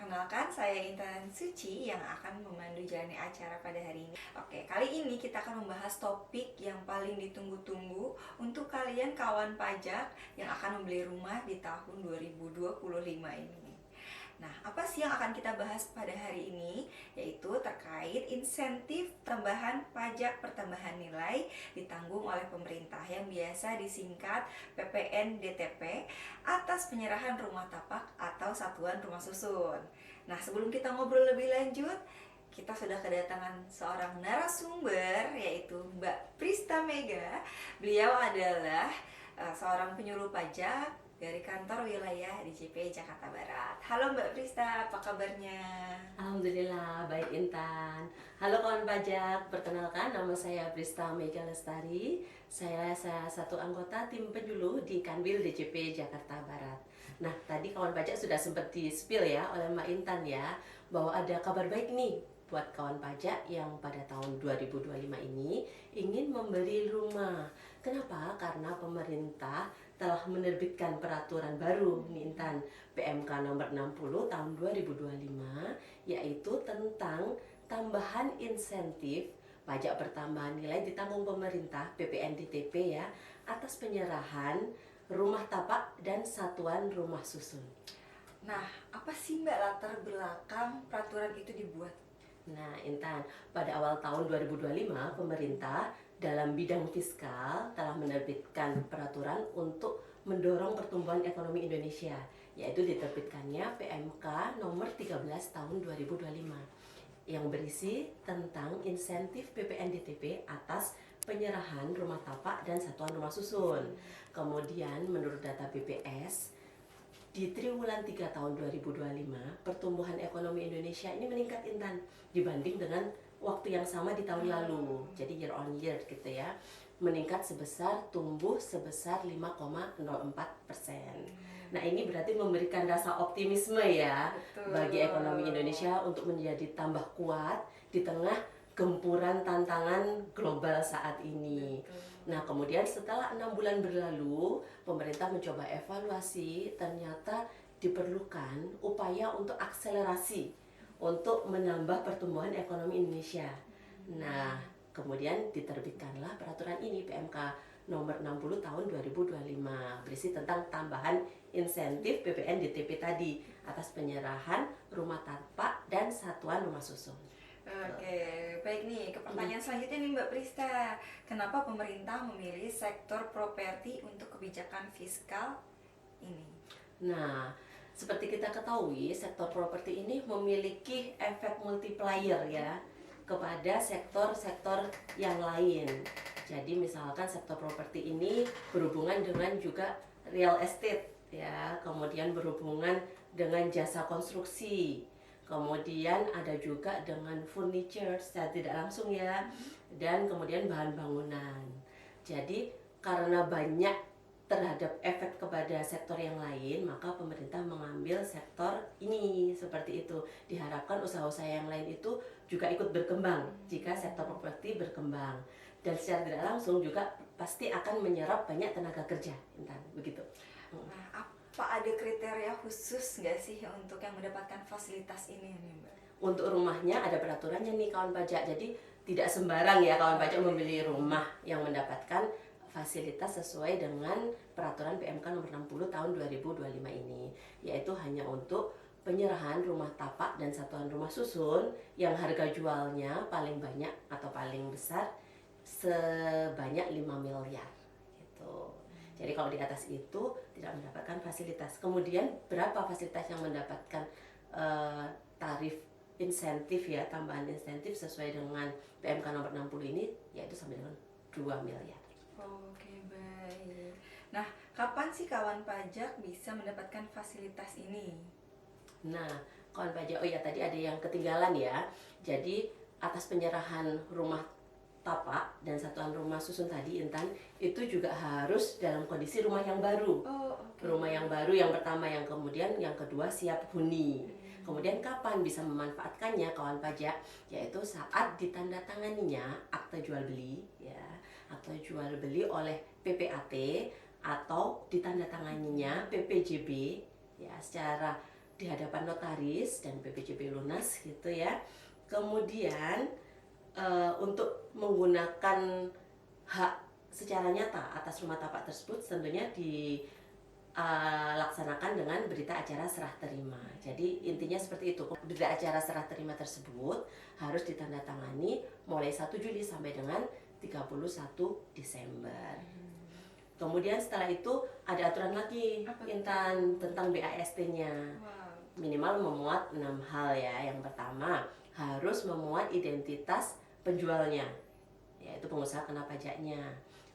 Perkenalkan, saya Intan Suci yang akan memandu jalani acara pada hari ini. Oke, kali ini kita akan membahas topik yang paling ditunggu-tunggu untuk kalian kawan pajak yang akan membeli rumah di tahun 2025 ini. Nah, apa sih yang akan kita bahas pada hari ini? Yaitu terkait insentif tambahan pajak pertambahan nilai ditanggung oleh pemerintah yang biasa disingkat PPN-DTP atas penyerahan rumah tapak atau satuan rumah susun. Nah, sebelum kita ngobrol lebih lanjut, kita sudah kedatangan seorang narasumber yaitu Mbak Prista Mega. Beliau adalah seorang penyuluh pajak dari kantor wilayah DJP Jakarta Barat. Halo Mbak Prista, apa kabarnya? Alhamdulillah, baik Intan. Halo kawan pajak, perkenalkan nama saya Prista Mega Lestari. Saya salah satu anggota tim penyuluh di Kanwil DJP Jakarta Barat. Nah, tadi kawan pajak sudah sempat di-spill ya oleh Mbak Intan ya, bahwa ada kabar baik nih buat kawan pajak yang pada tahun 2025 ini ingin membeli rumah. Kenapa? Karena pemerintah telah menerbitkan peraturan baru nih Intan, PMK nomor 60 tahun 2025, yaitu tentang tambahan insentif pajak pertambahan nilai ditanggung pemerintah PPN-DTP ya atas penyerahan rumah tapak dan satuan rumah susun. Nah, apa sih Mbak latar belakang peraturan itu dibuat? Nah, Intan, pada awal tahun 2025 pemerintah dalam bidang fiskal telah menerbitkan peraturan untuk mendorong pertumbuhan ekonomi Indonesia, yaitu diterbitkannya PMK nomor 13 tahun 2025 yang berisi tentang insentif PPN-DTP atas penyerahan rumah tapak dan satuan rumah susun. Kemudian menurut data BPS, di triwulan 3 tahun 2025, pertumbuhan ekonomi Indonesia ini meningkat Intan dibanding dengan waktu yang sama di tahun lalu. Jadi year on year gitu ya. Meningkat tumbuh sebesar 5,04%. Nah, ini berarti memberikan rasa optimisme ya bagi ekonomi Indonesia untuk menjadi tambah kuat di tengah gempuran tantangan global saat ini. Nah, kemudian setelah 6 bulan berlalu, pemerintah mencoba evaluasi, ternyata diperlukan upaya untuk akselerasi untuk menambah pertumbuhan ekonomi Indonesia. Nah, kemudian diterbitkanlah peraturan ini PMK nomor 60 tahun 2025 berisi tentang tambahan insentif PPN-DTP tadi atas penyerahan rumah tapak dan satuan rumah susun. Oke, baik nih. Ke pertanyaan selanjutnya nih Mbak Prista. Kenapa pemerintah memilih sektor properti untuk kebijakan fiskal ini? Nah, seperti kita ketahui, sektor properti ini memiliki efek multiplier ya kepada sektor-sektor yang lain. Jadi misalkan sektor properti ini berhubungan dengan juga real estate ya, kemudian berhubungan dengan jasa konstruksi. Kemudian ada juga dengan furniture secara tidak langsung ya, dan kemudian bahan bangunan. Jadi karena banyak terhadap efek kepada sektor yang lain, maka pemerintah mengambil sektor ini seperti itu. Diharapkan usaha-usaha yang lain itu juga ikut berkembang jika sektor properti berkembang. Dan secara tidak langsung juga pasti akan menyerap banyak tenaga kerja, Intan, begitu. Nah, apa ada kriteria khusus nggak sih untuk yang mendapatkan fasilitas ini nih Mbak? Untuk rumahnya ada peraturannya nih kawan pajak, jadi tidak sembarang ya kawan pajak membeli rumah yang mendapatkan fasilitas sesuai dengan peraturan PMK nomor 60 tahun 2025 ini, yaitu hanya untuk penyerahan rumah tapak dan satuan rumah susun yang harga jualnya paling banyak atau paling besar sebanyak 5 miliar gitu. Jadi kalau di atas itu tidak mendapatkan fasilitas. Kemudian berapa fasilitas yang mendapatkan tarif insentif ya, tambahan insentif sesuai dengan PMK nomor 60 ini, yaitu sampai dengan 2 miliar. Oke, baik. Nah, kapan sih kawan pajak bisa mendapatkan fasilitas ini? Nah, kawan pajak, oh ya tadi ada yang ketinggalan ya. Jadi atas penyerahan rumah tapak dan satuan rumah susun tadi Intan, itu juga harus dalam kondisi rumah yang baru. Rumah yang baru yang pertama, yang kemudian yang kedua siap huni. Kemudian kapan bisa memanfaatkannya kawan pajak? Yaitu saat ditandatanganinya akte jual beli ya, atau jual beli oleh PPAT, atau ditandatanganinya PPJB ya, secara di hadapan notaris dan BPJB lunas gitu ya. Kemudian untuk menggunakan hak secara nyata atas rumah tapak tersebut tentunya dilaksanakan dengan berita acara serah terima. Jadi intinya seperti itu. Berita acara serah terima tersebut harus ditandatangani mulai 1 Juli sampai dengan 31 Desember. Kemudian setelah itu ada aturan lagi Intan tentang BAST-nya. Minimal memuat 6 hal ya. Yang pertama harus memuat identitas penjualnya, yaitu pengusaha kena pajaknya,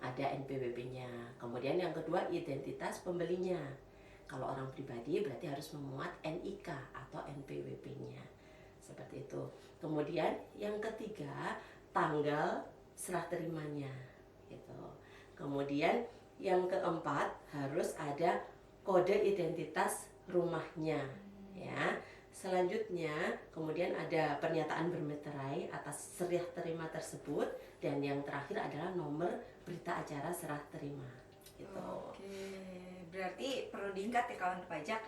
ada NPWP-nya. Kemudian yang kedua identitas pembelinya. Kalau orang pribadi berarti harus memuat NIK atau NPWP-nya. Seperti itu. Kemudian yang ketiga tanggal serah terimanya gitu. Kemudian yang keempat harus ada kode identitas rumahnya ya. Selanjutnya kemudian ada pernyataan bermeterai atas serah terima tersebut, dan yang terakhir adalah nomor berita acara serah terima gitu. Oke, berarti perlu diingat ya kawan pajak,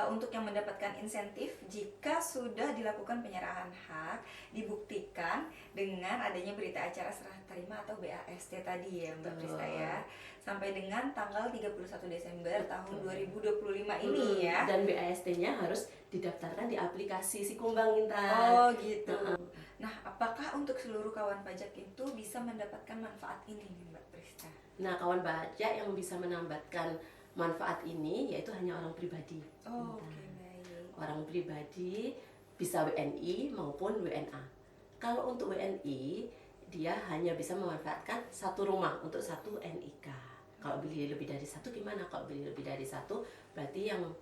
untuk yang mendapatkan insentif jika sudah dilakukan penyerahan hak dibuktikan dengan adanya berita acara serah terima atau BAST tadi ya Mbak Prista ya, sampai dengan tanggal 31 Desember tahun 2025 ini ya. Dan BAST-nya harus didaftarkan di aplikasi Sikumbang Intan. Oh gitu. Nah, apakah untuk seluruh kawan pajak itu bisa mendapatkan manfaat ini nih Mbak Prista? Nah, kawan pajak yang bisa mendapatkan manfaat ini yaitu hanya orang pribadi. Oh, oke, baik. Orang pribadi bisa WNI maupun WNA. Kalau untuk WNI, dia hanya bisa memanfaatkan satu rumah untuk satu NIK. Kalau beli lebih dari satu gimana? Kalau beli lebih dari satu berarti yang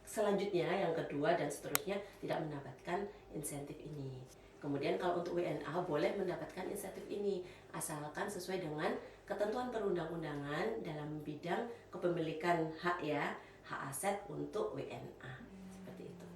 selanjutnya, yang kedua dan seterusnya tidak mendapatkan insentif ini. Kemudian kalau untuk WNA boleh mendapatkan insentif ini asalkan sesuai dengan ketentuan perundang-undangan dalam bidang kepemilikan hak ya, hak aset untuk WNA. Seperti itu.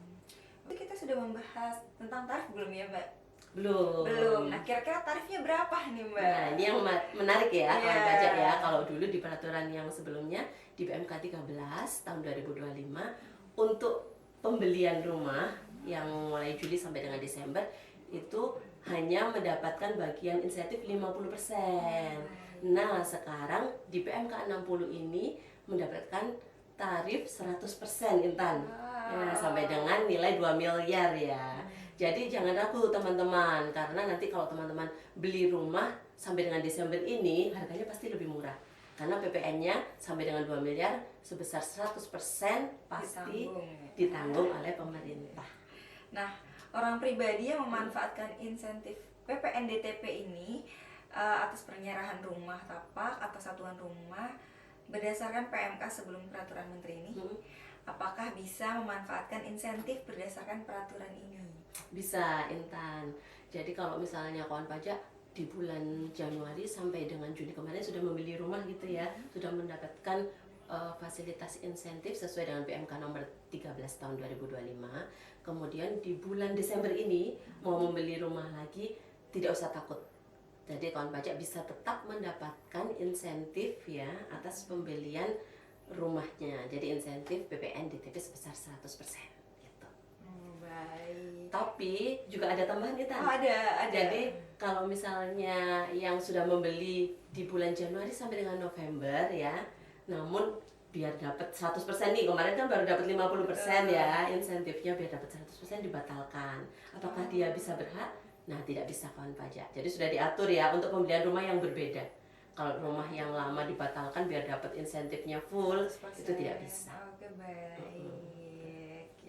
Itu kita sudah membahas tentang tarif belum ya Mbak? Belum. Nah, kira-kira tarifnya berapa nih Mbak? Nah, ini yang menarik ya, Iya. kawan pajak ya. Kalau dulu di peraturan yang sebelumnya di PMK 13 tahun 2025 untuk pembelian rumah yang mulai Juli sampai dengan Desember itu hanya mendapatkan bagian insentif 50%. Nah, sekarang di PMK 60 ini mendapatkan tarif 100% Intan. Ya, sampai dengan nilai 2 miliar ya. Jadi jangan ragu teman-teman, karena nanti kalau teman-teman beli rumah sampai dengan Desember ini harganya pasti lebih murah. Karena PPN-nya sampai dengan 2 miliar sebesar 100% pasti ditanggung oleh pemerintah. Nah, orang pribadi yang memanfaatkan insentif PPN DTP ini atas penyerahan rumah tapak atau satuan rumah berdasarkan PMK sebelum peraturan menteri ini, apakah bisa memanfaatkan insentif berdasarkan peraturan ini? Bisa Intan. Jadi kalau misalnya kawan pajak di bulan Januari sampai dengan Juni kemarin sudah membeli rumah gitu ya, sudah mendapatkan fasilitas insentif sesuai dengan PMK nomor 13 tahun 2025. Kemudian di bulan Desember ini mau membeli rumah lagi, tidak usah takut. Jadi kawan pajak bisa tetap mendapatkan insentif ya atas pembelian rumahnya. Jadi insentif PPN DTP sebesar 100%. Baik. Tapi juga ada tambahan kita. Oh, ada. Jadi kalau misalnya yang sudah membeli di bulan Januari sampai dengan November ya, namun biar dapat 100% nih, kemarin kan baru dapat 50% ya insentifnya, biar dapat 100% dibatalkan. Apakah dia bisa berhak? Nah, tidak bisa kawan pajak. Jadi sudah diatur ya untuk pembelian rumah yang berbeda. Kalau rumah yang lama dibatalkan biar dapat insentifnya full, itu tidak bisa. Oke, baik.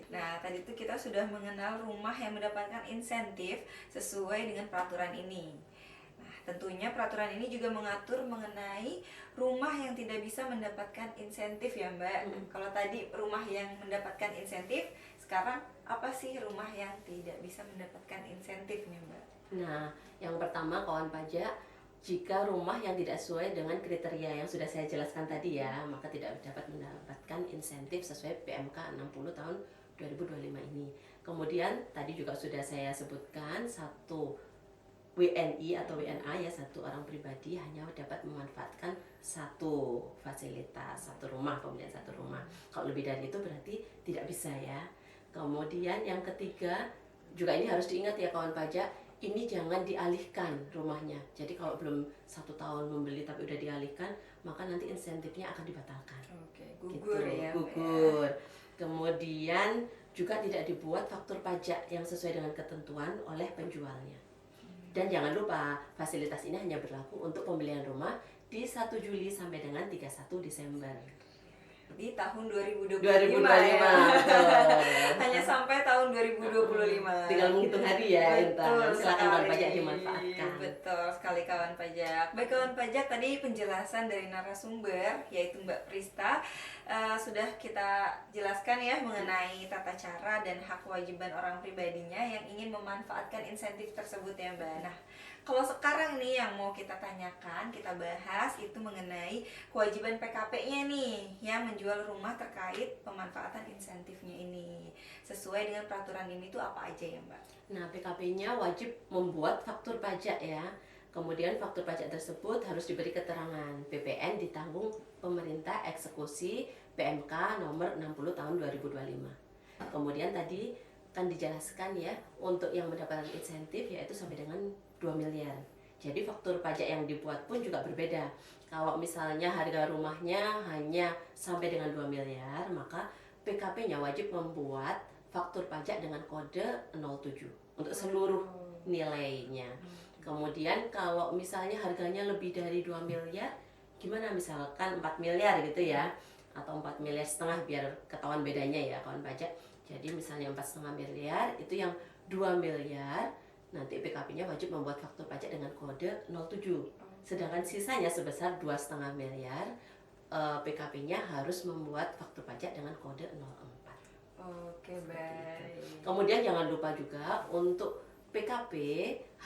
Nah, tadi itu kita sudah mengenal rumah yang mendapatkan insentif sesuai dengan peraturan ini. Nah, tentunya peraturan ini juga mengatur mengenai rumah yang tidak bisa mendapatkan insentif ya Mbak. Kalau tadi rumah yang mendapatkan insentif, sekarang apa sih rumah yang tidak bisa mendapatkan insentif nih Mbak? Nah, yang pertama kawan pajak, jika rumah yang tidak sesuai dengan kriteria yang sudah saya jelaskan tadi ya, maka tidak dapat mendapatkan insentif sesuai PMK 60 tahun 2025 ini. Kemudian tadi juga sudah saya sebutkan, satu WNI atau WNA ya, satu orang pribadi hanya dapat memanfaatkan satu fasilitas, satu rumah, pembelian satu rumah. Kalau lebih dari itu berarti tidak bisa ya. Kemudian yang ketiga, juga ini harus diingat ya kawan pajak, ini jangan dialihkan rumahnya. Jadi kalau belum 1 tahun membeli tapi udah dialihkan, maka nanti insentifnya akan dibatalkan. Oke, gugur ya, Mbak, ya. Gugur. Kemudian juga tidak dibuat faktur pajak yang sesuai dengan ketentuan oleh penjualnya. Dan jangan lupa, fasilitas ini hanya berlaku untuk pembelian rumah di 1 Juli sampai dengan 31 Desember. Di tahun 2025, 2025, ya. betul. Hanya sampai tahun 2025. Tinggal menghitung hari ya, Betul Intan. Silakan kawan sekali. pajak dimanfaatkan. Betul sekali kawan pajak. Baik kawan pajak, tadi penjelasan dari narasumber yaitu Mbak Prista sudah kita jelaskan ya mengenai tata cara dan hak kewajiban orang pribadinya yang ingin memanfaatkan insentif tersebut ya Mbak. Nah, kalau sekarang nih yang mau kita tanyakan, kita bahas itu mengenai kewajiban PKP-nya nih yang menjual rumah terkait pemanfaatan insentifnya ini. Sesuai dengan peraturan ini tuh apa aja ya Mbak? Nah, PKP-nya wajib membuat faktur pajak ya. Kemudian faktur pajak tersebut harus diberi keterangan PPN ditanggung pemerintah eksekusi PMK nomor 60 tahun 2025. Kemudian tadi kan dijelaskan ya, untuk yang mendapatkan insentif yaitu sampai dengan 2 miliar. Jadi faktur pajak yang dibuat pun juga berbeda. Kalau misalnya harga rumahnya hanya sampai dengan 2 miliar, maka PKP-nya wajib membuat faktur pajak dengan kode 07 untuk seluruh nilainya. Kemudian kalau misalnya harganya lebih dari 2 miliar, gimana misalkan 4 miliar gitu ya, atau 4 miliar setengah biar ketahuan bedanya ya kawan pajak. Jadi misalnya 4,5 miliar, itu yang 2 miliar, nanti PKP-nya wajib membuat faktur pajak dengan kode 07. Sedangkan sisanya sebesar 2,5 miliar, PKP-nya harus membuat faktur pajak dengan kode 04. Oke, baik. Kemudian jangan lupa juga untuk PKP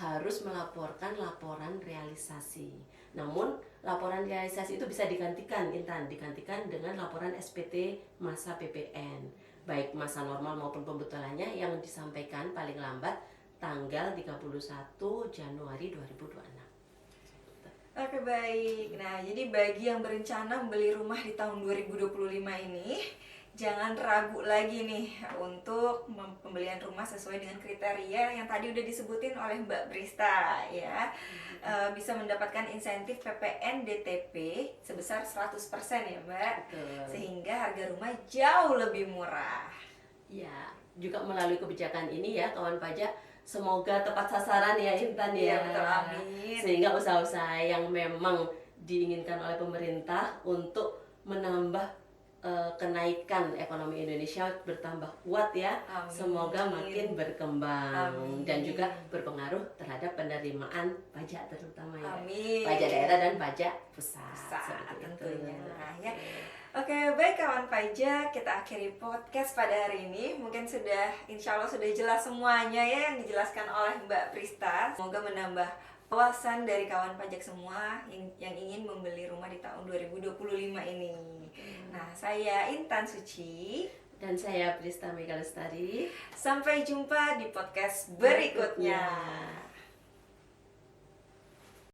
harus melaporkan laporan realisasi. Namun laporan realisasi itu bisa digantikan, Intan, digantikan dengan laporan SPT masa PPN, baik masa normal maupun pembetulannya yang disampaikan paling lambat tanggal 31 Januari 2026. Oke, baik. Nah, jadi bagi yang berencana membeli rumah di tahun 2025 ini, jangan ragu lagi nih untuk pembelian rumah sesuai dengan kriteria yang tadi udah disebutin oleh Mbak Prista ya. Bisa mendapatkan insentif PPN DTP sebesar 100% ya Mbak. Betul. Sehingga harga rumah jauh lebih murah. Ya, juga melalui kebijakan ini ya kawan pajak, semoga tepat sasaran ya Intan ya. Iya, betul, amin. Sehingga usaha-usaha yang memang diinginkan oleh pemerintah untuk menambah kenaikan ekonomi Indonesia bertambah kuat ya. Amin. Semoga makin berkembang. Amin. Dan juga berpengaruh terhadap penerimaan pajak terutama ya. Amin. Pajak daerah dan pajak pusat. Pusat, Seperti itu. tentunya. Nah, ya. Oke, baik kawan pajak, kita akhiri podcast pada hari ini. Mungkin insya Allah sudah jelas semuanya ya yang dijelaskan oleh Mbak Prista. Semoga menambah wawasan dari kawan pajak semua yang ingin membeli rumah di tahun 2025 ini. Nah, saya Intan Suci. Dan saya Prista Mega Lestari. Sampai jumpa di podcast berikutnya.